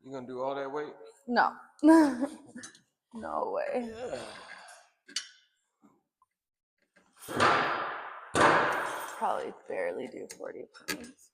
You gonna do all that weight? No. No way. Probably barely do 40 pounds.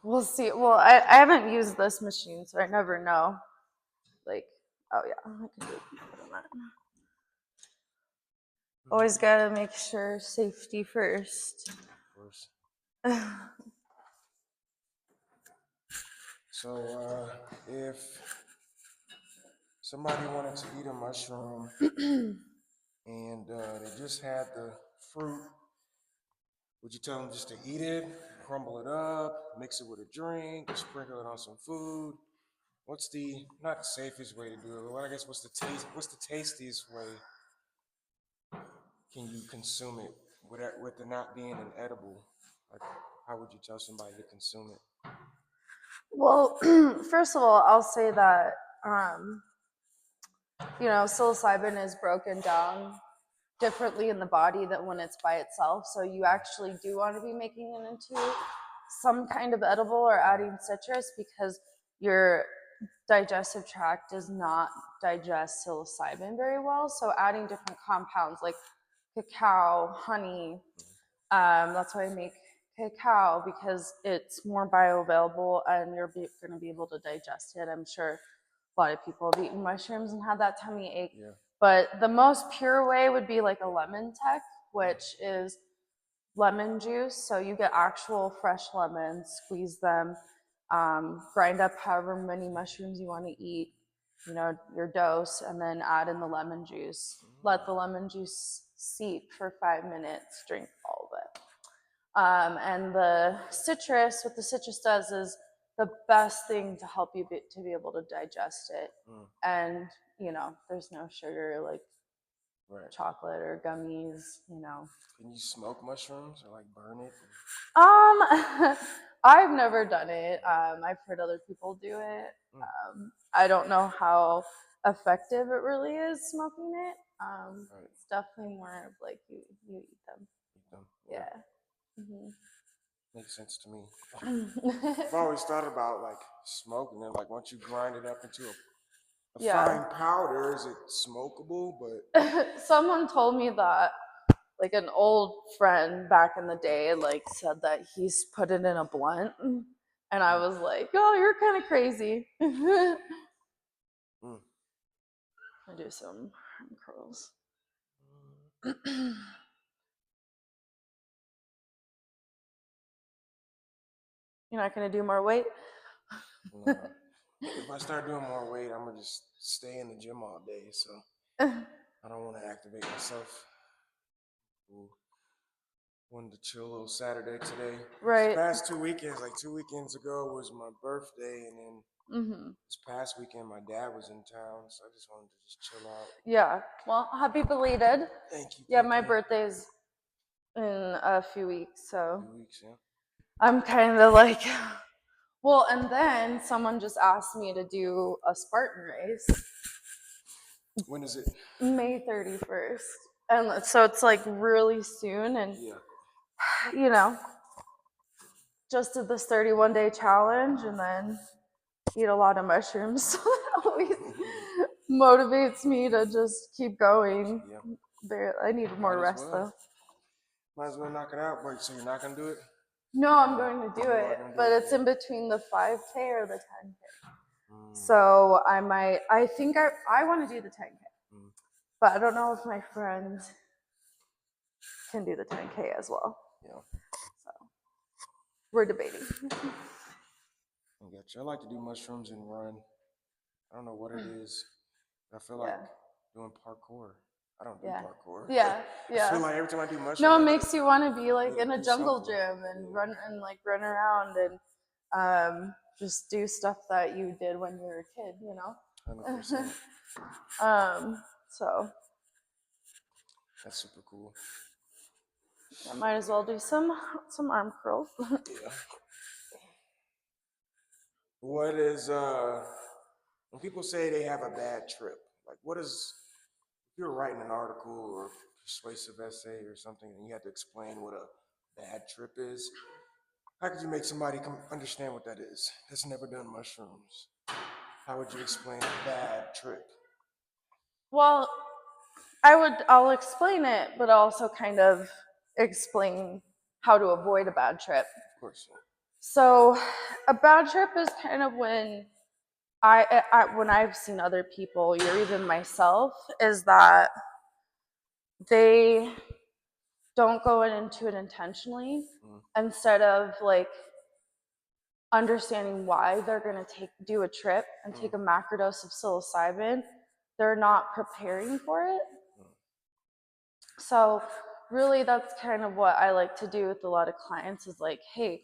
We'll see. Well, I haven't used this machine, so I never know. Like, oh yeah, I can do that. Always gotta make sure safety first. Of course. So, if somebody wanted to eat a mushroom and they just had the fruit, would you tell them just to eat it, crumble it up, mix it with a drink, sprinkle it on some food? What's the not the safest way to do it, but I guess what's the tastiest way can you consume it with it not being an edible? Like, how would you tell somebody to consume it? Well, first of all, I'll say that psilocybin is broken down differently in the body than when it's by itself. So you actually do want to be making it into some kind of edible or adding citrus because your digestive tract does not digest psilocybin very well. So adding different compounds like cacao, honey, that's why I make cacao because it's more bioavailable and you're going to be able to digest it. I'm sure a lot of people have eaten mushrooms and had that tummy ache. Yeah. But the most pure way would be like a lemon tech, which is lemon juice. So you get actual fresh lemons, squeeze them, grind up however many mushrooms you want to eat, your dose, and then add in the lemon juice. Let the lemon juice seep for 5 minutes, drink all of it. And the citrus, what the citrus does is the best thing to help you to be able to digest it. And, there's no sugar like chocolate or gummies, Can you smoke mushrooms or like burn it? I've never done it. I've heard other people do it. I don't know how effective it really is smoking it. It's definitely more of like you eat them. Eat them. Yeah. Mm-hmm. Makes sense to me. I've always thought about like smoking it. Like once you grind it up into a fine powder, is it smokable? But someone told me that like an old friend back in the day like said that he's put it in a blunt, and I was like, oh, you're kind of crazy. I do some arm curls. You're not gonna do more weight? No. If I start doing more weight, I'm gonna just stay in the gym all day. So I don't want to activate myself. Ooh. Wanted to chill a little Saturday today. Right. This past 2 weekends, like 2 weekends ago, was my birthday, and then this past weekend my dad was in town, so I just wanted to just chill out. Yeah. Well, happy belated. Thank you. Yeah, my birthday's in a few weeks, so. 2 weeks, yeah. I'm kind of like, well, and then someone just asked me to do a Spartan race. When is it? May 31st. And so it's like really soon, and just did this 31-day challenge and then eat a lot of mushrooms. So that always motivates me to just keep going. Yeah. I need more rest though. Might as well knock it out. Wait, so you're not gonna do it? No, I'm going to do it, but it's in between the 5K or the 10K. So I think I want to do the 10K, but I don't know if my friends can do the 10K as well. Yeah. So we're debating. I got you. I like to do mushrooms and run. I don't know what it is. I feel like doing parkour. I don't do parkour. Yeah. I feel like every time I do mushrooms. No, it makes you want to be like in a jungle gym and run around and just do stuff that you did when you were a kid, 100%. So that's super cool. I might as well do some arm curls. Yeah. What is when people say they have a bad trip? Like, what is if you're writing an article or persuasive essay or something, and you have to explain what a bad trip is? How could you make somebody understand what that is that's never done mushrooms? How would you explain a bad trip? Well, I'll explain it, but also kind of explain how to avoid a bad trip. Of course. So, a bad trip is kind of when when I've seen other people, or even myself, is that they don't go into it intentionally Mm, instead of like understanding why they're going to do a trip and mm, take a macrodose of psilocybin. They're not preparing for it. mm, So really that's kind of what I like to do with a lot of clients is like, hey,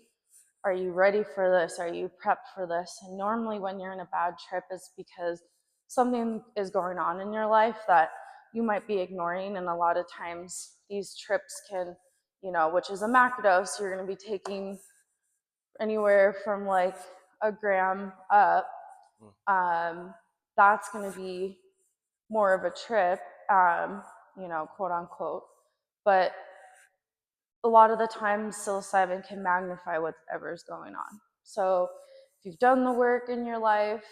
are you ready for this? Are you prepped for this? And normally when you're in a bad trip is because something is going on in your life that you might be ignoring. And a lot of times these trips can, which is a macrodose, you're going to be taking anywhere from like a gram up. mm, Um, that's going to be more of a trip, quote unquote. But a lot of the time, psilocybin can magnify whatever's going on. So if you've done the work in your life,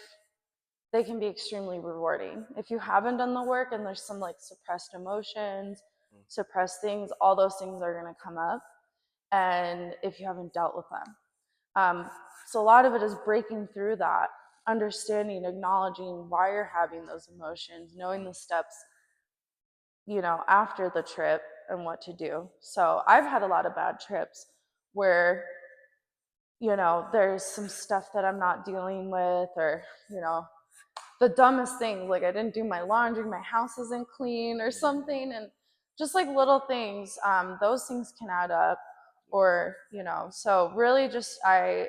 they can be extremely rewarding. If you haven't done the work and there's some like suppressed emotions, mm, suppressed things, all those things are going to come up. And if you haven't dealt with them, so a lot of it is breaking through that, understanding, acknowledging why you're having those emotions, knowing the steps, after the trip and what to do. So I've had a lot of bad trips where, there's some stuff that I'm not dealing with, or, the dumbest things, like I didn't do my laundry, my house isn't clean or something. And just like little things, those things can add up. Or, so really just I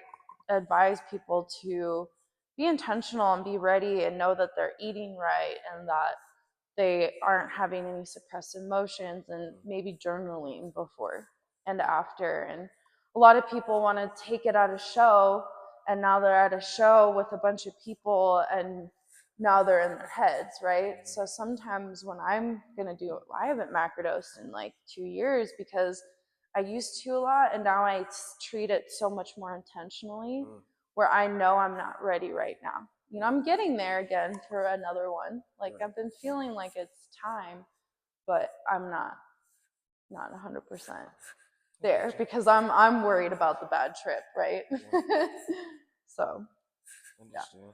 advise people to be intentional and be ready and know that they're eating right and that they aren't having any suppressed emotions, and maybe journaling before and after. And a lot of people want to take it at a show, and now they're at a show with a bunch of people and now they're in their heads, right? So sometimes when I'm gonna do it, I haven't macrodosed in like 2 years because I used to a lot, and now I treat it so much more intentionally, mm, where I know I'm not ready right now. I'm getting there again for another one. Like right. I've been feeling like it's time, but I'm not 100% I get there you. because I'm worried about the bad trip, right? Yeah, So, yeah. understand.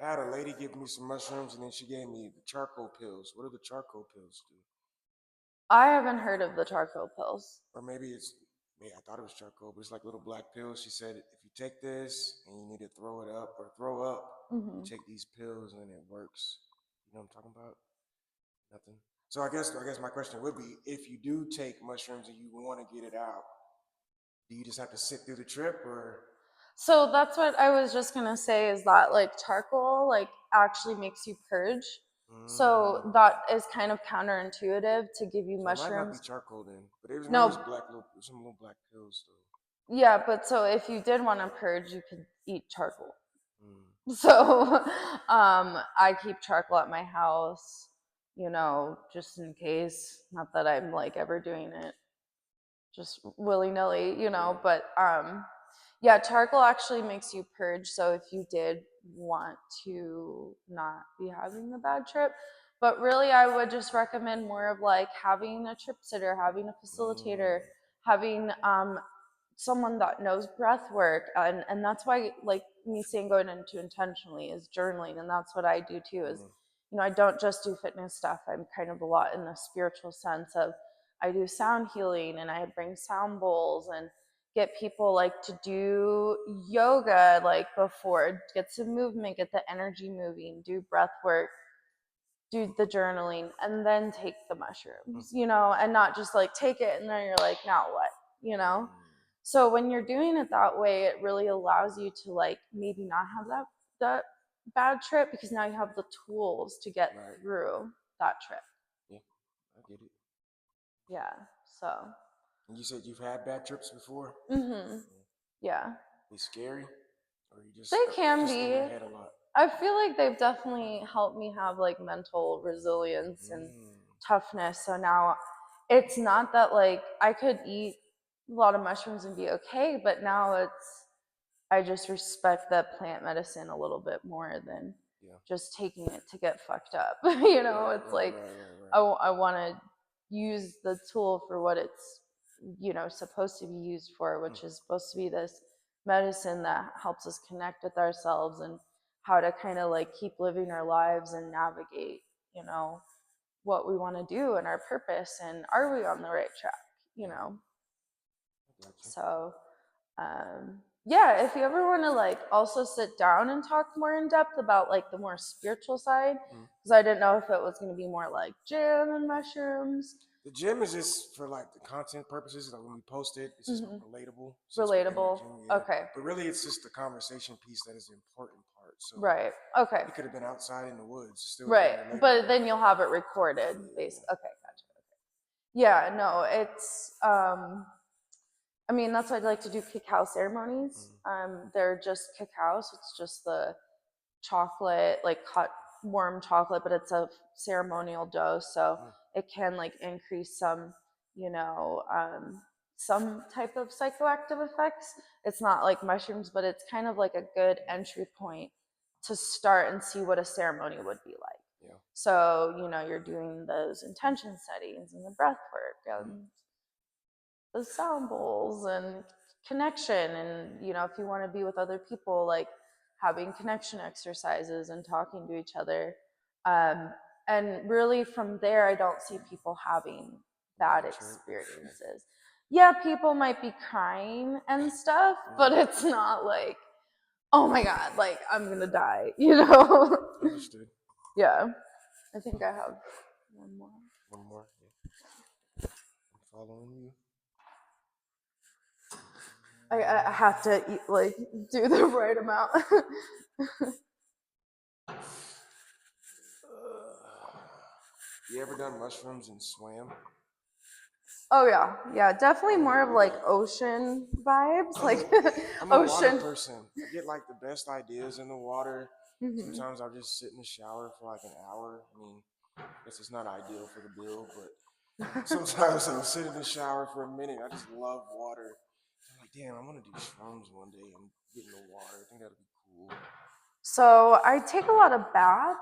I had a lady give me some mushrooms, and then she gave me the charcoal pills. What do the charcoal pills do? I haven't heard of the charcoal pills. Or maybe I thought it was charcoal, but it's like little black pills. She said if you take this and you need to throw it up or throw up, you Hmm. take these pills and it works. You know what I'm talking about? Nothing. So I guess my question would be, if you do take mushrooms and you want to get it out, do you just have to sit through the trip, or? So that's what I was just gonna say, is that like charcoal like actually makes you purge. So Mm. that is kind of counterintuitive to give you So it might not be mushrooms. charcoal then, but remember it was No, some little black pills though. yeah, but so if you did want to purge, you could eat charcoal. Mm. So I keep charcoal at my house, just in case. Not that I'm like ever doing it just willy nilly, Yeah. but yeah, charcoal actually makes you purge. So if you did want to not be having the bad trip, but really I would just recommend more of like having a trip sitter, having a Mm. facilitator, having someone that knows breath work. And that's why, like me saying going into intentionally, is journaling. And that's what I do too, is Mm. I don't just do fitness stuff. I'm kind of a lot in the spiritual sense of, I do sound healing, and I bring sound bowls and get people like to do yoga like before, get some movement, get the energy moving, do breath work, do the journaling, and then take the Mm. mushrooms, and not just like take it and then you're like, now what, you know? Mm. So when you're doing it that way, it really allows you to like maybe not have that bad trip, because now you have the tools to get Right. through that trip. Yeah, I get it. Yeah. So, And you said you've had bad trips before? mhm. Yeah. Yeah. They scary? Or you They can just in be. your head a lot? I feel like they've definitely helped me have like mental resilience and Mm. toughness. So now it's not that like I could eat a lot of mushrooms and be okay. But now I just respect that plant medicine a little bit more than Yeah. just taking it to get fucked up. You know, Right, it's right, like right. I want to use the tool for what it's, supposed to be used for, which is supposed to be this medicine that helps us connect with ourselves and how to kind of like keep living our lives and navigate, what we want to do and our purpose and are we on the right track, you know? Gotcha. So, yeah, if you ever want to like also sit down and talk more in depth about like the more spiritual side, because I didn't know if it was going to be more like gym and mushrooms. The gym is just for like the content purposes. Like when we post it, it's just relatable. Since we're in the Relatable. gym, yeah. Okay. But really, it's just the conversation piece that is the important part. So Right. Okay. it could have been outside in the woods, still Right. been But relatable. then you'll have it recorded, basically. Okay, gotcha. Yeah, no, it's I mean, that's why I like to do cacao ceremonies. They're just cacao, so it's just the chocolate, like hot warm chocolate, but it's a ceremonial dose, so it can like increase some, you know, some type of psychoactive effects. It's not like mushrooms, but it's kind of like a good entry point to start and see what a ceremony would be like. Yeah. So, you're doing those intention settings and the breath work and the sound bowls and connection. And, if you want to be with other people, like having connection exercises and talking to each other. And really from there, I don't see people having bad experiences. Yeah, people might be crying and stuff, but it's not like, oh my God, like I'm going to die, Understood. Yeah. I think I have one more. One more. Yeah. I'm following you. I have to eat, like do the right amount. You ever done mushrooms and swam? Oh yeah, definitely more of like ocean vibes, like I'm a water ocean. person. I get like the best ideas in the water. Sometimes I'll just sit in the shower for like an hour. I mean, I guess it's not ideal for the bill, but sometimes I'll sit in the shower for a minute. I just love water. I'm like, damn, I want to do shrooms one day. I'm getting the water. I think that'll be cool. So I take a lot of baths.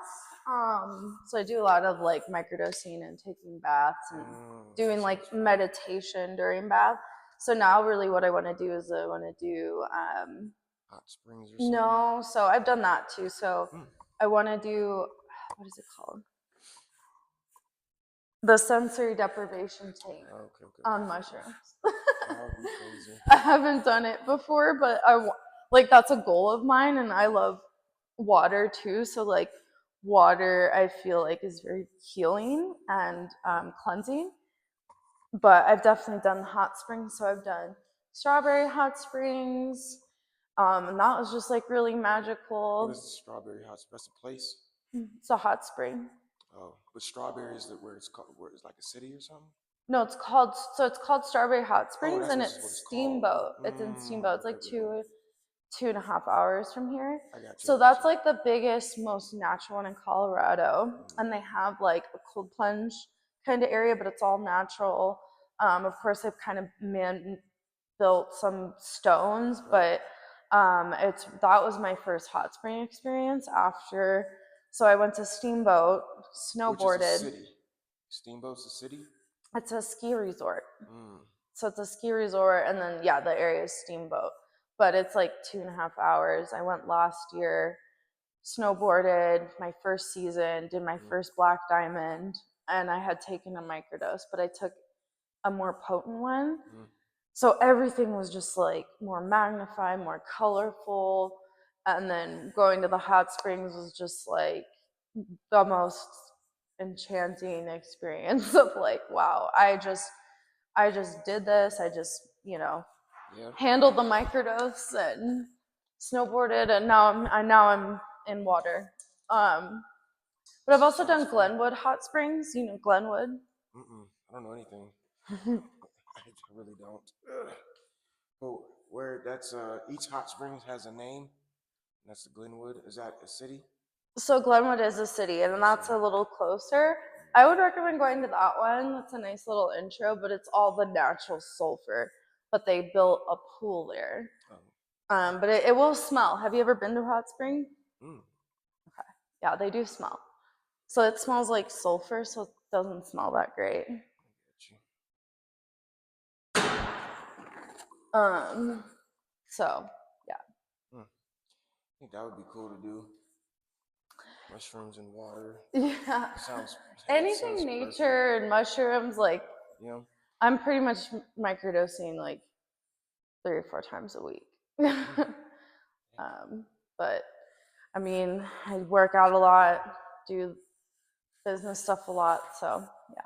So I do a lot of like microdosing and taking baths and doing like meditation during bath. So now really what I want to do is I want to do Hot springs or something? no, so I've done that too. So I want to do, what is it called? The sensory deprivation tank on mushrooms. That would be crazy. I haven't done it before, but like that's a goal of mine, and I love water too. So like water, I feel like is very healing and cleansing. But I've definitely done hot springs. So I've done strawberry hot springs, and that was just like really magical. What is the strawberry hot spring? That's a place? It's a hot spring. Oh, but strawberry is where it's called, where it's like a city or something? No, it's called Strawberry Hot Springs, and that's it's what it's Steamboat. called. It's in Steamboat. It's like two and a half hours from here. I got you. So that's like the biggest, most natural one in Colorado, and they have like a cold plunge kind of area, but it's all natural. Of course, they've kind of built some stones, but that was my first hot spring experience after. So I went to Steamboat, snowboarded. Which is a city. Steamboat's a city? It's a ski resort. So it's a ski resort, and then yeah, the area is Steamboat. But it's like 2.5 hours. I went last year, snowboarded my first season, did my first black diamond, and I had taken a microdose, but I took a more potent one. So everything was just like more magnified, more colorful. And then going to the hot springs was just like the most enchanting experience of like, wow, I just did this. I just, handled the microdose and snowboarded, and now I'm in water. But I've also done Glenwood hot springs. You know Glenwood? I don't know anything. I really don't. But where that's each hot springs has a name. And that's the Glenwood. Is that a city? So Glenwood is a city, and that's a little closer. I would recommend going to that one. That's a nice little intro, but it's all the natural sulfur. but they built a pool there. Oh. But it will smell. Have you ever been to Hot Spring? Mm. Yeah, they do smell. So it smells like sulfur, so it doesn't smell that great. Got you. So yeah. I think that would be cool to do. Mushrooms and water. Yeah. Sounds Anything sounds nature and mushrooms, like perfect. You know? I'm pretty much microdosing like 3 or 4 times a week. But I mean, I work out a lot, do business stuff a lot, so yeah.